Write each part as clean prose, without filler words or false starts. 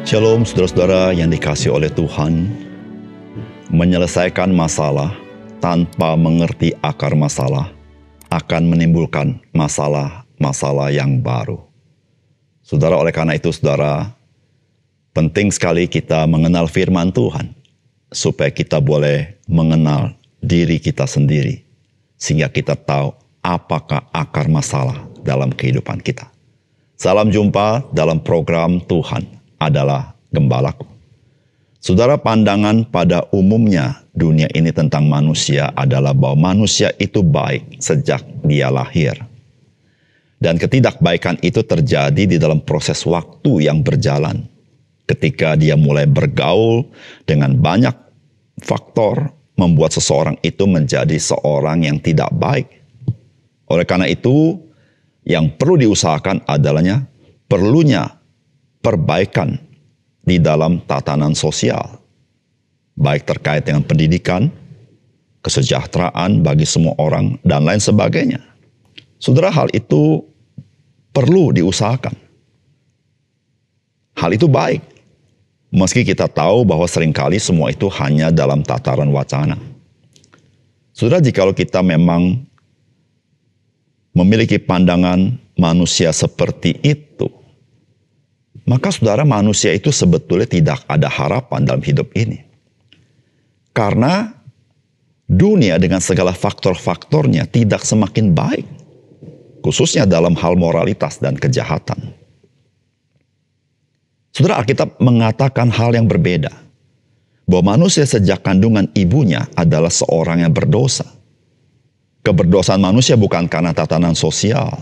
Shalom saudara-saudara yang dikasihi oleh Tuhan. Menyelesaikan masalah tanpa mengerti akar masalah akan menimbulkan masalah-masalah yang baru. Saudara, oleh karena itu saudara, penting sekali kita mengenal firman Tuhan supaya kita boleh mengenal diri kita sendiri sehingga kita tahu apakah akar masalah dalam kehidupan kita. Salam jumpa dalam program Tuhan adalah Gembalaku. Saudara, pandangan pada umumnya dunia ini tentang manusia adalah bahwa manusia itu baik sejak dia lahir. Dan ketidakbaikan itu terjadi di dalam proses waktu yang berjalan. Ketika dia mulai bergaul dengan banyak faktor membuat seseorang itu menjadi seorang yang tidak baik. Oleh karena itu, yang perlu diusahakan adalahnya perlunya perbaikan di dalam tatanan sosial, baik terkait dengan pendidikan, kesejahteraan bagi semua orang, dan lain sebagainya. Saudara, hal itu perlu diusahakan. Hal itu baik, meski kita tahu bahwa seringkali semua itu hanya dalam tataran wacana. Saudara, jikalau kita memang memiliki pandangan manusia seperti itu, maka saudara, manusia itu sebetulnya tidak ada harapan dalam hidup ini. Karena dunia dengan segala faktor-faktornya tidak semakin baik. Khususnya dalam hal moralitas dan kejahatan. Saudara, Alkitab mengatakan hal yang berbeda. Bahwa manusia sejak kandungan ibunya adalah seorang yang berdosa. Keberdosaan manusia bukan karena tatanan sosial.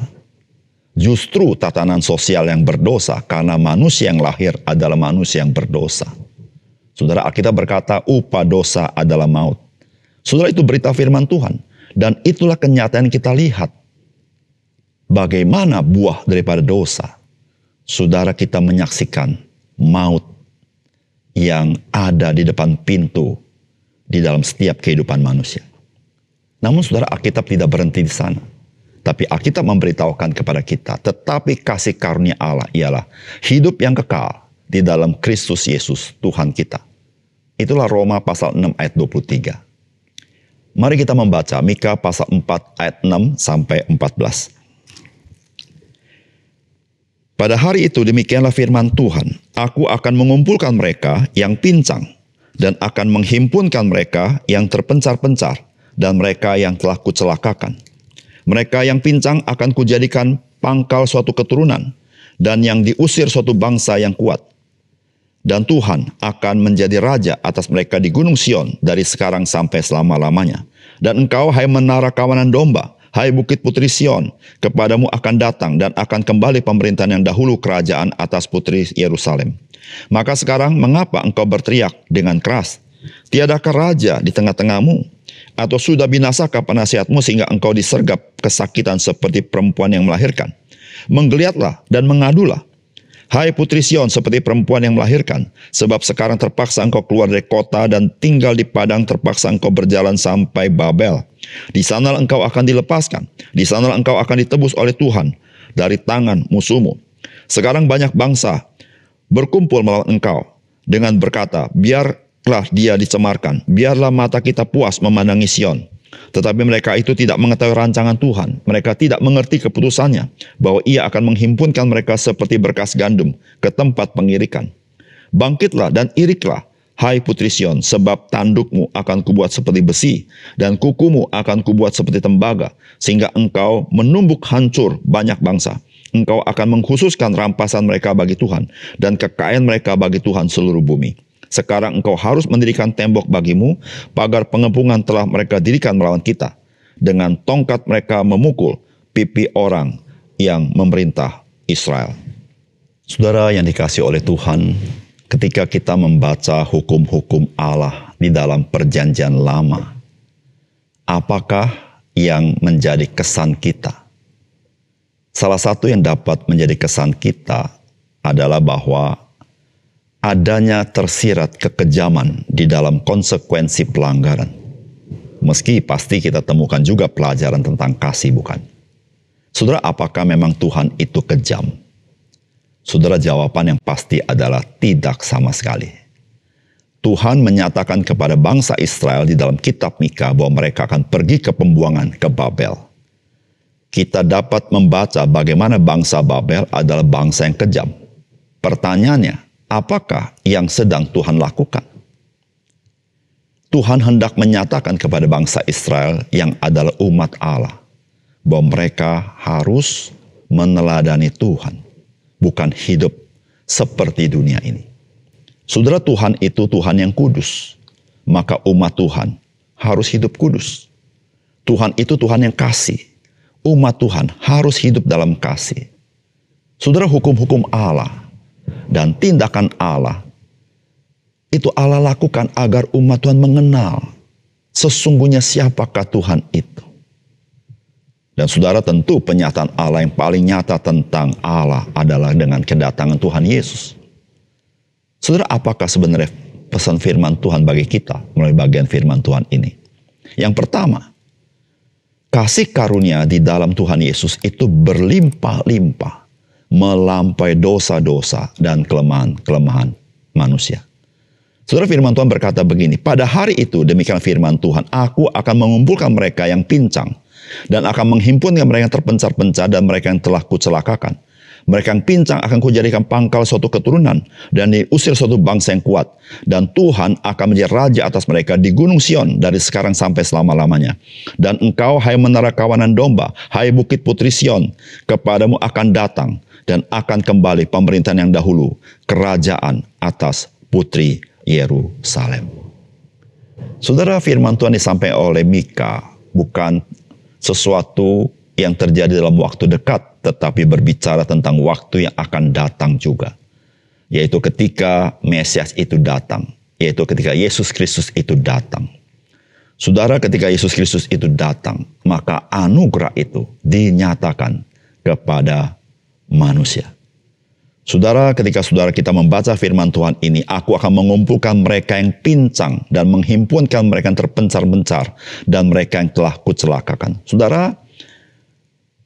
Justru tatanan sosial yang berdosa karena manusia yang lahir adalah manusia yang berdosa. Saudara, Alkitab berkata upah dosa adalah maut. Saudara, itu berita firman Tuhan. Dan itulah kenyataan yang kita lihat. Bagaimana buah daripada dosa. Saudara, kita menyaksikan maut yang ada di depan pintu di dalam setiap kehidupan manusia. Namun saudara, Alkitab tidak berhenti di sana. Tapi Alkitab memberitahukan kepada kita, tetapi kasih karunia Allah ialah hidup yang kekal di dalam Kristus Yesus Tuhan kita. Itulah Roma pasal 6 ayat 23. Mari kita membaca Mika pasal 4 ayat 6 sampai 14. Pada hari itu demikianlah firman Tuhan, aku akan mengumpulkan mereka yang pincang dan akan menghimpunkan mereka yang terpencar-pencar dan mereka yang telah kucelakakan. Mereka yang pincang akan kujadikan pangkal suatu keturunan, dan yang diusir suatu bangsa yang kuat. Dan Tuhan akan menjadi raja atas mereka di Gunung Sion dari sekarang sampai selama-lamanya. Dan engkau, hai menara kawanan domba, hai bukit putri Sion, kepadamu akan datang dan akan kembali pemerintahan yang dahulu kerajaan atas putri Yerusalem. Maka sekarang mengapa engkau berteriak dengan keras? Tiadakah raja di tengah-tengahmu? Atau sudah binasakah penasihatmu sehingga engkau disergap kesakitan seperti perempuan yang melahirkan? Menggeliatlah dan mengadulah. Hai putri Sion, seperti perempuan yang melahirkan. Sebab sekarang terpaksa engkau keluar dari kota dan tinggal di padang, terpaksa engkau berjalan sampai Babel. Di sanalah engkau akan dilepaskan. Di sanalah engkau akan ditebus oleh Tuhan dari tangan musuhmu. Sekarang banyak bangsa berkumpul melawan engkau dengan berkata, biarlah dia dicemarkan, biarlah mata kita puas memandangi Sion. Tetapi mereka itu tidak mengetahui rancangan Tuhan. Mereka tidak mengerti keputusannya, bahwa ia akan menghimpunkan mereka seperti berkas gandum ke tempat pengirikan. Bangkitlah dan iriklah, hai putri Sion, sebab tandukmu akan kubuat seperti besi, dan kukumu akan kubuat seperti tembaga, sehingga engkau menumbuk hancur banyak bangsa. Engkau akan mengkhususkan rampasan mereka bagi Tuhan, dan kekayaan mereka bagi Tuhan seluruh bumi. Sekarang engkau harus mendirikan tembok bagimu, pagar pengepungan telah mereka dirikan melawan kita. Dengan tongkat mereka memukul pipi orang yang memerintah Israel. Saudara yang dikasihi oleh Tuhan, ketika kita membaca hukum-hukum Allah di dalam perjanjian lama, apakah yang menjadi kesan kita? Salah satu yang dapat menjadi kesan kita adalah bahwa adanya tersirat kekejaman di dalam konsekuensi pelanggaran. Meski pasti kita temukan juga pelajaran tentang kasih, bukan? Saudara, apakah memang Tuhan itu kejam? Saudara, jawaban yang pasti adalah tidak sama sekali. Tuhan menyatakan kepada bangsa Israel di dalam kitab Mika bahwa mereka akan pergi ke pembuangan ke Babel. Kita dapat membaca bagaimana bangsa Babel adalah bangsa yang kejam. Pertanyaannya, apakah yang sedang Tuhan lakukan? Tuhan hendak menyatakan kepada bangsa Israel yang adalah umat Allah bahwa mereka harus meneladani Tuhan, bukan hidup seperti dunia ini. Saudara, Tuhan itu Tuhan yang kudus, maka umat Tuhan harus hidup kudus. Tuhan itu Tuhan yang kasih, umat Tuhan harus hidup dalam kasih. Saudara, hukum-hukum Allah dan tindakan Allah itu Allah lakukan agar umat Tuhan mengenal sesungguhnya siapakah Tuhan itu. Dan saudara, tentu penyataan Allah yang paling nyata tentang Allah adalah dengan kedatangan Tuhan Yesus. Saudara, apakah sebenarnya pesan firman Tuhan bagi kita melalui bagian firman Tuhan ini? Yang pertama, kasih karunia di dalam Tuhan Yesus itu berlimpah-limpah melampaui dosa-dosa dan kelemahan-kelemahan manusia. Saudara, firman Tuhan berkata begini, pada hari itu demikian firman Tuhan, aku akan mengumpulkan mereka yang pincang dan akan menghimpunkan mereka yang terpencar-pencar dan mereka yang telah kucelakakan. Mereka yang pincang akan kujadikan pangkal suatu keturunan dan diusir suatu bangsa yang kuat. Dan Tuhan akan menjadi raja atas mereka di Gunung Sion dari sekarang sampai selama-lamanya. Dan engkau, hai menara kawanan domba, hai bukit putri Sion, kepadamu akan datang dan akan kembali pemerintahan yang dahulu, kerajaan atas putri Yerusalem. Saudara, firman Tuhan disampaikan oleh Mika bukan sesuatu yang terjadi dalam waktu dekat, tetapi berbicara tentang waktu yang akan datang juga. Yaitu ketika Mesias itu datang. Yaitu ketika Yesus Kristus itu datang. Saudara, ketika Yesus Kristus itu datang, maka anugerah itu dinyatakan kepada manusia. Saudara, ketika saudara kita membaca firman Tuhan ini, aku akan mengumpulkan mereka yang pincang dan menghimpunkan mereka yang terpencar-pencar dan mereka yang telah kucelakakan. Saudara,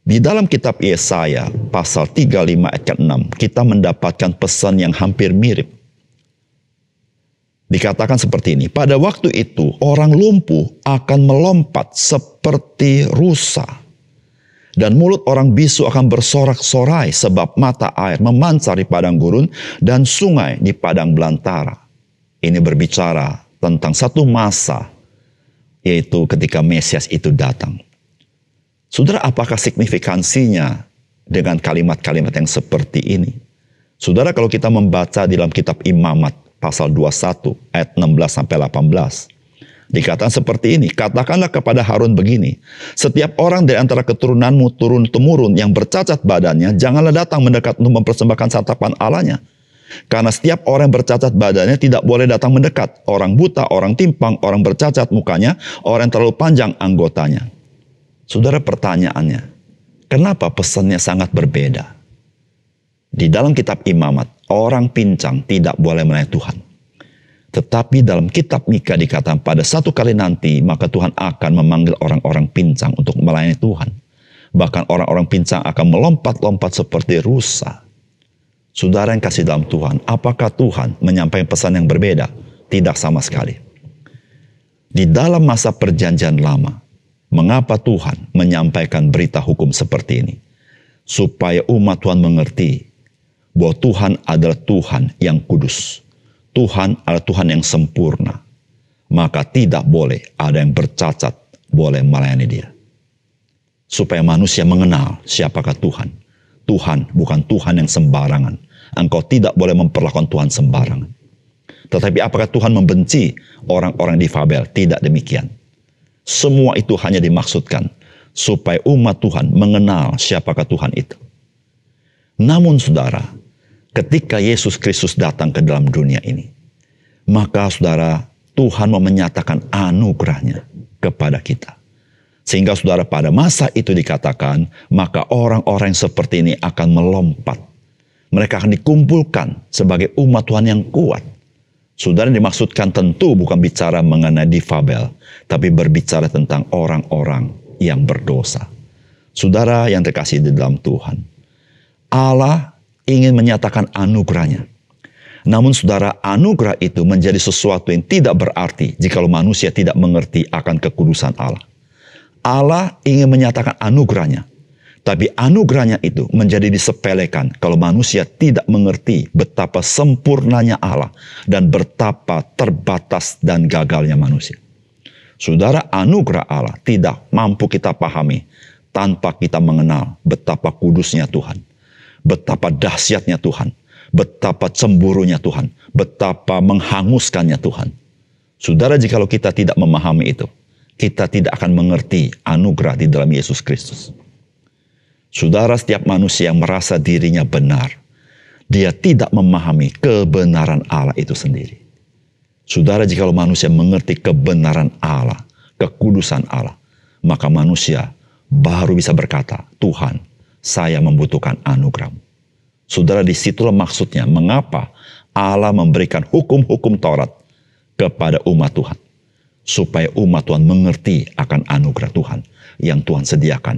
di dalam kitab Yesaya pasal 35 ayat 6, kita mendapatkan pesan yang hampir mirip. Dikatakan seperti ini, pada waktu itu orang lumpuh akan melompat seperti rusa. Dan mulut orang bisu akan bersorak-sorai sebab mata air memancar di padang gurun dan sungai di padang belantara. Ini berbicara tentang satu masa, yaitu ketika Mesias itu datang. Saudara, apakah signifikansinya dengan kalimat-kalimat yang seperti ini? Saudara, kalau kita membaca di dalam kitab Imamat pasal 21 ayat 16 sampai 18. Dikatakan seperti ini, katakanlah kepada Harun begini, setiap orang dari antara keturunanmu turun-temurun yang bercacat badannya, janganlah datang mendekat untuk mempersembahkan santapan Allahnya. Karena setiap orang yang bercacat badannya tidak boleh datang mendekat. Orang buta, orang timpang, orang bercacat mukanya, orang yang terlalu panjang anggotanya. Saudara, pertanyaannya, kenapa pesannya sangat berbeda? Di dalam kitab Imamat, orang pincang tidak boleh melayani Tuhan. Tetapi dalam kitab Mika dikatakan pada satu kali nanti maka Tuhan akan memanggil orang-orang pincang untuk melayani Tuhan. Bahkan orang-orang pincang akan melompat-lompat seperti rusa. Saudara yang kasih dalam Tuhan, apakah Tuhan menyampaikan pesan yang berbeda? Tidak sama sekali. Di dalam masa perjanjian lama, mengapa Tuhan menyampaikan berita hukum seperti ini? Supaya umat Tuhan mengerti bahwa Tuhan adalah Tuhan yang kudus. Tuhan adalah Tuhan yang sempurna. Maka tidak boleh ada yang bercacat boleh melayani dia. Supaya manusia mengenal siapakah Tuhan. Tuhan bukan Tuhan yang sembarangan. Engkau tidak boleh memperlakukan Tuhan sembarangan. Tetapi apakah Tuhan membenci orang-orang difabel? Tidak demikian. Semua itu hanya dimaksudkan supaya umat Tuhan mengenal siapakah Tuhan itu. Namun saudara, ketika Yesus Kristus datang ke dalam dunia ini, maka saudara, Tuhan mau menyatakan anugerahnya kepada kita. Sehingga saudara, pada masa itu dikatakan, maka orang-orang yang seperti ini akan melompat. Mereka akan dikumpulkan sebagai umat Tuhan yang kuat. Saudara, dimaksudkan tentu bukan bicara mengenai difabel, tapi berbicara tentang orang-orang yang berdosa. Saudara yang terkasih di dalam Tuhan, Allah ingin menyatakan anugerahnya. Namun saudara, anugerah itu menjadi sesuatu yang tidak berarti jikalau manusia tidak mengerti akan kekudusan Allah. Allah ingin menyatakan anugerahnya. Tapi anugerahnya itu menjadi disepelekan kalau manusia tidak mengerti betapa sempurnanya Allah dan betapa terbatas dan gagalnya manusia. Saudara, anugerah Allah tidak mampu kita pahami tanpa kita mengenal betapa kudusnya Tuhan, betapa dahsyatnya Tuhan, betapa cemburunya Tuhan, betapa menghanguskannya Tuhan. Saudara, jikalau kita tidak memahami itu, kita tidak akan mengerti anugerah di dalam Yesus Kristus. Saudara, setiap manusia yang merasa dirinya benar, dia tidak memahami kebenaran Allah itu sendiri. Saudara, jikalau manusia mengerti kebenaran Allah, kekudusan Allah, maka manusia baru bisa berkata, Tuhan, saya membutuhkan anugerah-Mu. Saudara, disitulah maksudnya mengapa Allah memberikan hukum-hukum Taurat kepada umat Tuhan. Supaya umat Tuhan mengerti akan anugerah Tuhan yang Tuhan sediakan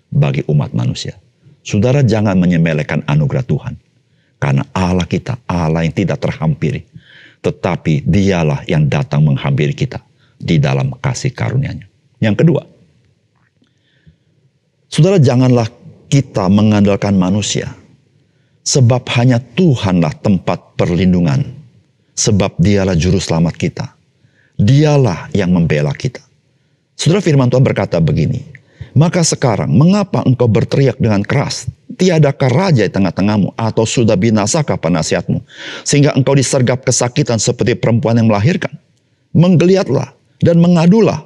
bagi umat manusia. Saudara, jangan menyepelekan anugerah Tuhan. Karena Allah kita, Allah yang tidak terhampiri. Tetapi dialah yang datang menghampiri kita di dalam kasih karunia-Nya. Yang kedua, saudara, janganlah kita mengandalkan manusia. Sebab hanya Tuhanlah tempat perlindungan. Sebab dialah juru selamat kita. Dialah yang membela kita. Saudara, firman Tuhan berkata begini, maka sekarang mengapa engkau berteriak dengan keras? Tiadakah raja di tengah-tengahmu atau sudah binasakah penasihatmu? Sehingga engkau disergap kesakitan seperti perempuan yang melahirkan. Menggeliatlah dan mengadulah.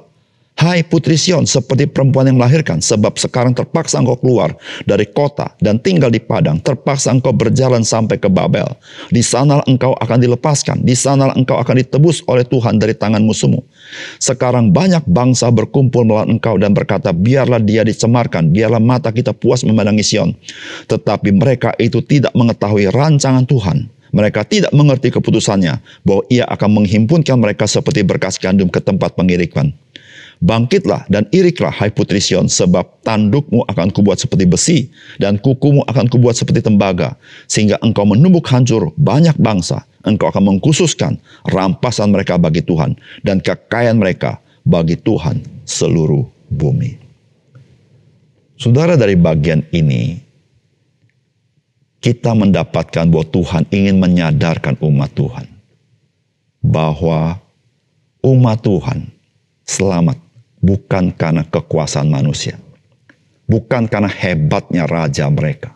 Hai Putri Sion, seperti perempuan yang melahirkan, sebab sekarang terpaksa engkau keluar dari kota dan tinggal di padang, terpaksa engkau berjalan sampai ke Babel. Di sanalah engkau akan dilepaskan, di sanalah engkau akan ditebus oleh Tuhan dari tangan musuhmu. Sekarang banyak bangsa berkumpul melawan engkau dan berkata, biarlah dia dicemarkan, biarlah mata kita puas memandangi Sion. Tetapi mereka itu tidak mengetahui rancangan Tuhan. Mereka tidak mengerti keputusannya, bahwa ia akan menghimpunkan mereka seperti berkas gandum ke tempat pengirikan. Bangkitlah dan iriklah, hai Putri Sion, sebab tandukmu akan kubuat seperti besi, dan kukumu akan kubuat seperti tembaga, sehingga engkau menumbuk hancur banyak bangsa. Engkau akan mengkhususkan rampasan mereka bagi Tuhan, dan kekayaan mereka bagi Tuhan seluruh bumi. Saudara, dari bagian ini, kita mendapatkan bahwa Tuhan ingin menyadarkan umat Tuhan, bahwa umat Tuhan selamat bukan karena kekuasaan manusia. Bukan karena hebatnya raja mereka.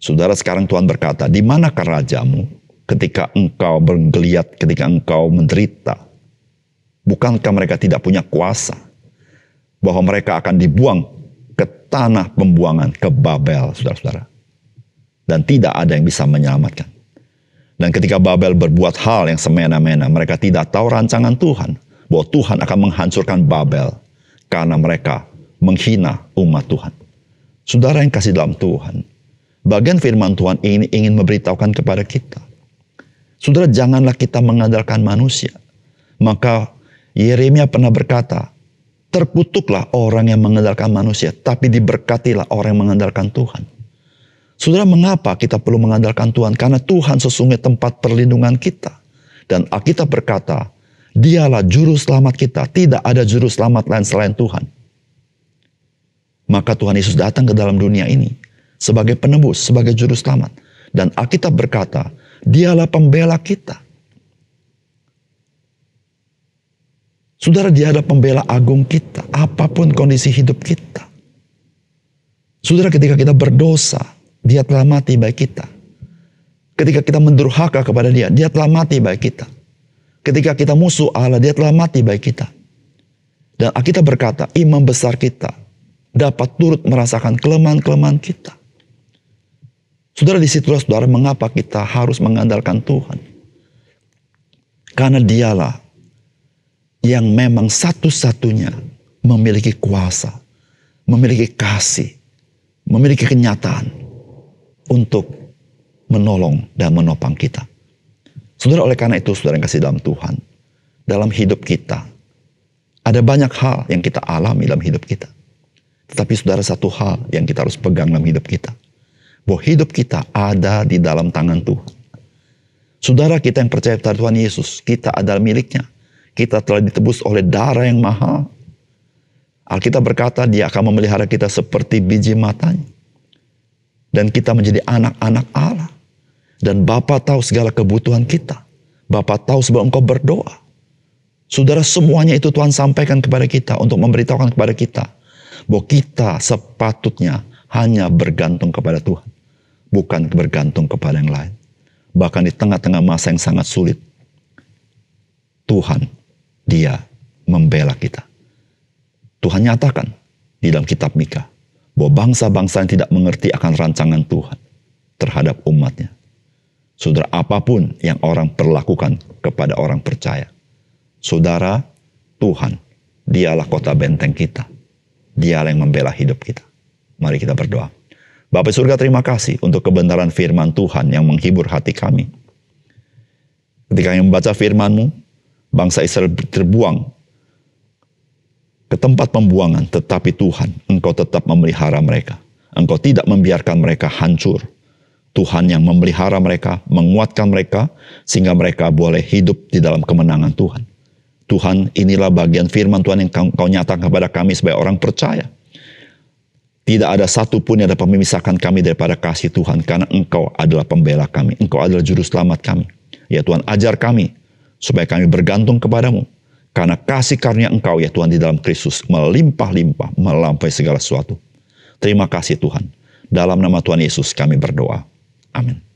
Saudara, sekarang Tuhan berkata, di manakah rajamu ketika engkau bergeliat, ketika engkau menderita? Bukankah mereka tidak punya kuasa? Bahwa mereka akan dibuang ke tanah pembuangan, ke Babel, saudara-saudara. Dan tidak ada yang bisa menyelamatkan. Dan ketika Babel berbuat hal yang semena-mena, mereka tidak tahu rancangan Tuhan. Bahwa Tuhan akan menghancurkan Babel karena mereka menghina umat Tuhan. Saudara yang kasih dalam Tuhan, bagian firman Tuhan ini ingin memberitahukan kepada kita. Saudara, janganlah kita mengandalkan manusia. Maka Yeremia pernah berkata, terkutuklah orang yang mengandalkan manusia, tapi diberkatilah orang yang mengandalkan Tuhan. Saudara, mengapa kita perlu mengandalkan Tuhan? Karena Tuhan sesungguhnya tempat perlindungan kita. Dan Alkitab berkata, Dialah juru selamat kita. Tidak ada juru selamat lain selain Tuhan. Maka Tuhan Yesus datang ke dalam dunia ini sebagai penebus, sebagai juru selamat. Dan Alkitab berkata, Dialah pembela kita. Saudara, Dia adalah pembela agung kita, apapun kondisi hidup kita. Saudara, ketika kita berdosa, Dia telah mati bagi kita. Ketika kita mendurhaka kepada Dia, Dia telah mati bagi kita. Ketika kita musuh Allah, Dia telah mati bagi kita. Dan Alkitab berkata, imam besar kita dapat turut merasakan kelemahan-kelemahan kita. Saudara, disitulah saudara mengapa kita harus mengandalkan Tuhan. Karena Dialah yang memang satu-satunya memiliki kuasa, memiliki kasih, memiliki kenyataan untuk menolong dan menopang kita. Saudara, oleh karena itu, saudara yang kasih dalam Tuhan, dalam hidup kita, ada banyak hal yang kita alami dalam hidup kita. Tetapi saudara, satu hal yang kita harus pegang dalam hidup kita, Bahwa hidup kita ada di dalam tangan Tuhan. Saudara, kita yang percaya pada Tuhan Yesus, kita adalah miliknya. Kita telah ditebus oleh darah yang mahal. Alkitab berkata dia akan memelihara kita seperti biji matanya. Dan kita menjadi anak-anak Allah. Dan Bapa tahu segala kebutuhan kita. Bapa tahu sebelum engkau berdoa. Saudara, semuanya itu Tuhan sampaikan kepada kita untuk memberitahukan kepada kita bahwa kita sepatutnya hanya bergantung kepada Tuhan, bukan bergantung kepada yang lain. Bahkan di tengah-tengah masa yang sangat sulit, Tuhan, Dia membela kita. Tuhan nyatakan di dalam kitab Mika bahwa bangsa-bangsa yang tidak mengerti akan rancangan Tuhan terhadap umatnya. Saudara, apapun yang orang perlakukan kepada orang percaya, saudara, Tuhan, Dialah kota benteng kita. Dialah yang membela hidup kita. Mari kita berdoa. Bapa surga, terima kasih untuk kebenaran firman Tuhan yang menghibur hati kami. Ketika kami membaca firman-Mu, bangsa Israel terbuang ke tempat pembuangan, tetapi Tuhan, Engkau tetap memelihara mereka. Engkau tidak membiarkan mereka hancur. Tuhan yang memelihara mereka, menguatkan mereka, sehingga mereka boleh hidup di dalam kemenangan Tuhan. Tuhan, inilah bagian firman Tuhan yang Kau nyatakan kepada kami sebagai orang percaya. Tidak ada satu pun yang dapat memisahkan kami daripada kasih Tuhan, karena Engkau adalah pembela kami. Engkau adalah juru selamat kami. Ya Tuhan, ajar kami, supaya kami bergantung kepadamu. Karena kasih karunia Engkau, ya Tuhan, di dalam Kristus, melimpah-limpah, melampaui segala sesuatu. Terima kasih Tuhan. Dalam nama Tuhan Yesus kami berdoa. Amin.